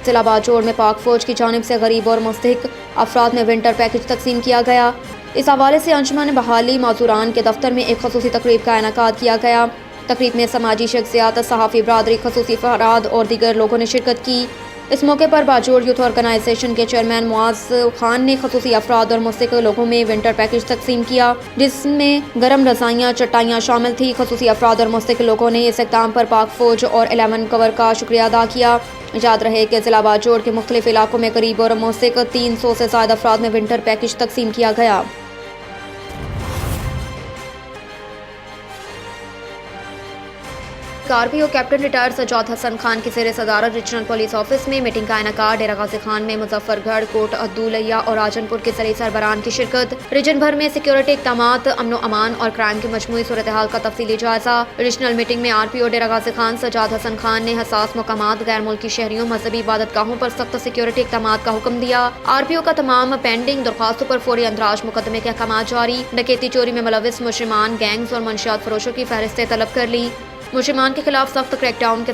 ضلع باجوڑ میں پاک فوج کی جانب سے غریب اور مستحق افراد میں ونٹر پیکج تقسیم کیا گیا۔ اس حوالے سے انجمن بحالی معذوران کے دفتر میں ایک خصوصی تقریب کا انعقاد کیا گیا۔ تقریب میں سماجی شخصیات، صحافی برادری، خصوصی افراد اور دیگر لوگوں نے شرکت کی۔ اس موقع پر باجوڑ یوتھ آرگنائزیشن کے چیئرمین معاذ خان نے خصوصی افراد اور مستحق لوگوں میں ونٹر پیکج تقسیم کیا، جس میں گرم رضائیاں، چٹائیاں شامل تھیں۔ خصوصی افراد اور مستحق لوگوں نے اس اقدام پر پاک فوج اور 11 کور کا شکریہ ادا کیا۔ یاد رہے کہ ضلع باجوڑ کے مختلف علاقوں میں قریب اور مستحق 300 سے زائد افراد میں ونٹر پیکج تقسیم کیا گیا۔ RPO کیپٹن ریٹائرڈ سجاد حسن خان کی زیر صدارت ریجنل پولیس آفس میں میٹنگ کا انعقاد۔ ڈیرہ غازی خان میں مظفر گڑھ، کوٹ عدولیا اور راجن پور کے ضلعی سربراہان کی شرکت۔ ریجن بھر میں سیکیورٹی اقدامات، امن و امان اور کرائم کی مجموعی صورتحال کا تفصیلی جائزہ۔ ریجنل میٹنگ میں RPO ڈیرہ غازی خان سجاد حسن خان نے حساس مقامات، غیر ملکی شہریوں، مذہبی عبادت گاہوں پر سخت سیکیورٹی اقدامات کا حکم دیا۔ RPO کا تمام پینڈنگ درخواستوں پر فوری اندراج مقدمے کے احکامات جاری۔ ڈکیتی چوری میں ملوث مجرمان، گینگز اور منشیات فروشوں کی فہرستیں طلب کر لی۔ مجرمان کے خلاف سخت کریک ڈاؤن کے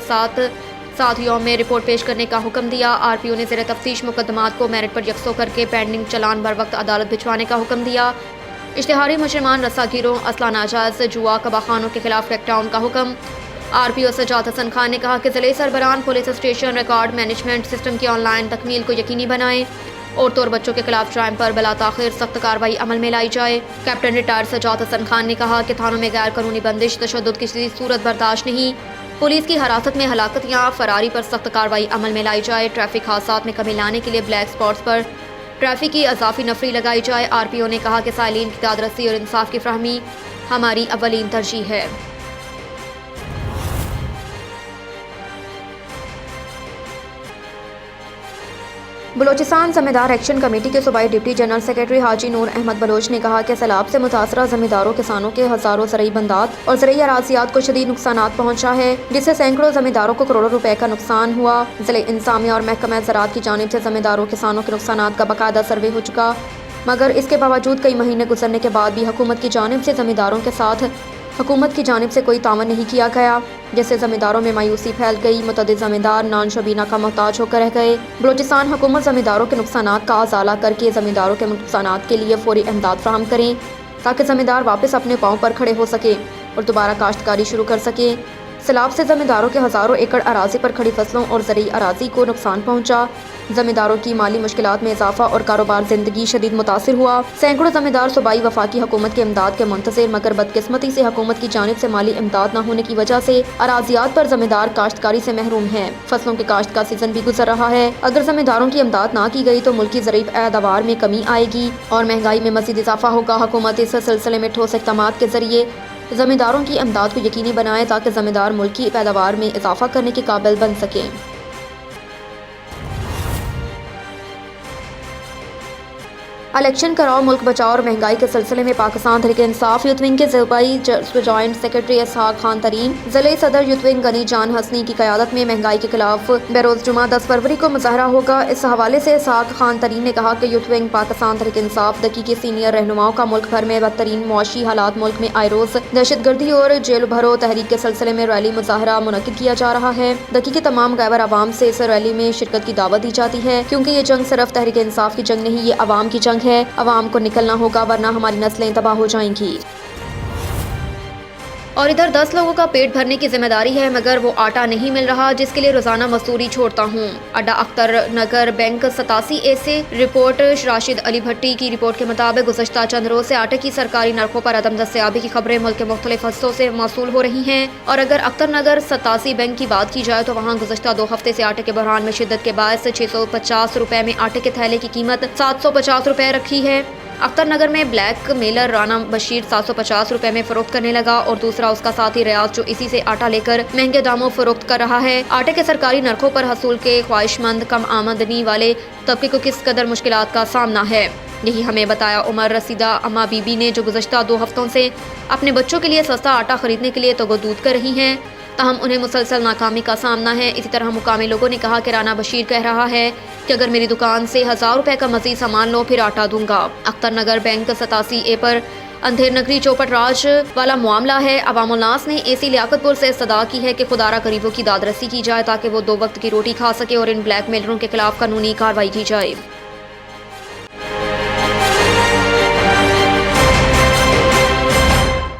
ساتھ یوم میں رپورٹ پیش کرنے کا حکم دیا۔ RPO نے زیر تفتیش مقدمات کو میرٹ پر یکسو کر کے پینڈنگ چلان بر وقت عدالت بھجوانے کا حکم دیا۔ اشتہاری مجرمان، رسا گیروں، اسلحہ ناجائز، جوا، کباخانوں کے خلاف کریک ڈاؤن کا حکم۔ RPO سجاد حسن خان نے کہا کہ ضلعی سربراہان police station record management system کی آن لائن تکمیل کو یقینی بنائیں۔ عورتوں اور بچوں کے خلاف جرائم پر بلا تاخیر سخت کارروائی عمل میں لائی جائے۔ کیپٹن ریٹائرڈ سجاد حسن خان نے کہا کہ تھانوں میں غیر قانونی بندش، تشدد کی کسی صورت برداشت نہیں۔ پولیس کی حراست میں ہلاکت یا فراری پر سخت کارروائی عمل میں لائی جائے۔ ٹریفک حادثات میں کمی لانے کے لیے بلیک اسپاٹس پر ٹریفک کی اضافی نفری لگائی جائے۔ RPO نے کہا کہ سائلین کی داد رسی اور انصاف کی فراہمی ہماری اولین ترجیح ہے۔ بلوچستان زمیندار ایکشن کمیٹی کے صوبائی deputy general secretary Haji Noor Ahmed Baloch نے کہا کہ سیلاب سے متاثرہ زمینداروں، کسانوں کے ہزاروں زرعی بندات اور زرعی اراضیات کو شدید نقصانات پہنچا ہے، جس سے سینکڑوں زمینداروں کو کروڑوں روپے کا نقصان ہوا۔ ضلع انتظامیہ اور محکمہ زراعت کی جانب سے زمینداروں، کسانوں کے نقصانات کا باقاعدہ سروے ہو چکا، مگر اس کے باوجود کئی مہینے گزرنے کے بعد بھی حکومت کی جانب سے زمینداروں کے ساتھ کوئی تعاون نہیں کیا گیا، جس سے زمینداروں میں مایوسی پھیل گئی۔ متعدد زمیندار نان شبینہ کا محتاج ہو کر رہ گئے۔ بلوچستان حکومت زمینداروں کے نقصانات کا ازالہ کر کے زمینداروں کے نقصانات کے لیے فوری امداد فراہم کریں تاکہ زمیندار واپس اپنے پاؤں پر کھڑے ہو سکیں اور دوبارہ کاشتکاری شروع کر سکیں۔ سیلاب سے زمینداروں کے ہزاروں ایکڑ اراضی پر کھڑی فصلوں اور زرعی اراضی کو نقصان پہنچا۔ زمینداروں کی مالی مشکلات میں اضافہ اور کاروبار زندگی شدید متاثر ہوا۔ سینکڑوں زمیندار صوبائی وفاقی حکومت کی امداد کے منتظر، مگر بدقسمتی سے حکومت کی جانب سے مالی امداد نہ ہونے کی وجہ سے اراضیات پر زمیندار کاشتکاری سے محروم ہیں۔ فصلوں کے کاشت کا سیزن بھی گزر رہا ہے۔ اگر زمینداروں کی امداد نہ کی گئی تو ملکی زرعی پیداوار میں کمی آئے گی اور مہنگائی میں مزید اضافہ ہوگا۔ حکومت اس سلسلے میں ٹھوس اقدامات کے ذریعے زمینداروں کی امداد کو یقینی بنائے تاکہ زمیندار ملکی پیداوار میں اضافہ کرنے کے قابل بن سکیں۔ الیکشن کراؤ، ملک بچاؤ اور مہنگائی کے سلسلے میں پاکستان تحریک انصاف یوتھ ونگ کے صوبائی جوائنٹ سیکرٹری اسحاق خان ترین، ضلعی صدر یوتھ ونگ غنی جان حسنی کی قیادت میں مہنگائی کے خلاف بروز جمعہ 10 فروری کو مظاہرہ ہوگا۔ اس حوالے سے اسحاق خان ترین نے کہا کہ یوتھ ونگ پاکستان تحریک انصاف دکی کے سینئر رہنماؤں کا ملک بھر میں بدترین معاشی حالات، ملک میں آئے روز دہشت گردی اور جیل بھرو تحریک کے سلسلے میں ریلی مظاہرہ منعقد کیا جا رہا ہے۔ دکی کے تمام غیور عوام سے اس ریلی میں شرکت کی دعوت دی جاتی ہے، کیونکہ یہ جنگ صرف تحریک انصاف کی جنگ نہیں، یہ عوام کی جنگ ہے۔ عوام کو نکلنا ہوگا ورنہ ہماری نسلیں تباہ ہو جائیں گی۔ اور ادھر 10 لوگوں کا پیٹ بھرنے کی ذمہ داری ہے مگر وہ آٹا نہیں مل رہا، جس کے لیے روزانہ مزدوری چھوڑتا ہوں۔ اڈا اختر نگر بینک 87A سے رپورٹ راشد علی بھٹی کی رپورٹ کے مطابق گزشتہ چند روز سے آٹے کی سرکاری نرخوں پر عدم دستیابی کی خبریں ملک کے مختلف حصوں سے موصول ہو رہی ہیں، اور اگر اختر نگر 87 بینک کی بات کی جائے تو وہاں گزشتہ 2 ہفتے سے آٹے کے بحران میں شدت کے باعث 650 روپے میں آٹے کے تھیلے کی قیمت 750 روپے رکھی ہے۔ اختر نگر میں بلیک میلر رانا بشیر 750 روپے میں فروخت کرنے لگا اور دوسرا اس کا ساتھی ریاض جو اسی سے آٹا لے کر مہنگے داموں فروخت کر رہا ہے۔ آٹے کے سرکاری نرخوں پر حصول کے خواہش مند کم آمدنی والے طبقے کو کس قدر مشکلات کا سامنا ہے، یہی ہمیں بتایا عمر رسیدہ اما بی بی نے، جو گزشتہ 2 ہفتوں سے اپنے بچوں کے لیے سستا آٹا خریدنے کے لیے تگودود کر رہی ہیں، تاہم انہیں مسلسل ناکامی کا سامنا ہے۔ اسی طرح مقامی لوگوں نے کہا کہ رانا بشیر کہہ رہا ہے کہ اگر میری دکان سے 1000 روپے کا مزید سامان لو پھر آٹا دوں گا۔ اختر نگر بینک 87A پر اندھیر نگری چوپٹ راج والا معاملہ ہے۔ عوام الناس نے اے سی لیاقت پور سے استدعا کی ہے کہ خودارہ غریبوں کی داد رسی کی جائے تاکہ وہ 2 وقت کی روٹی کھا سکے اور ان بلیک میلروں کے خلاف قانونی کارروائی کی جائے۔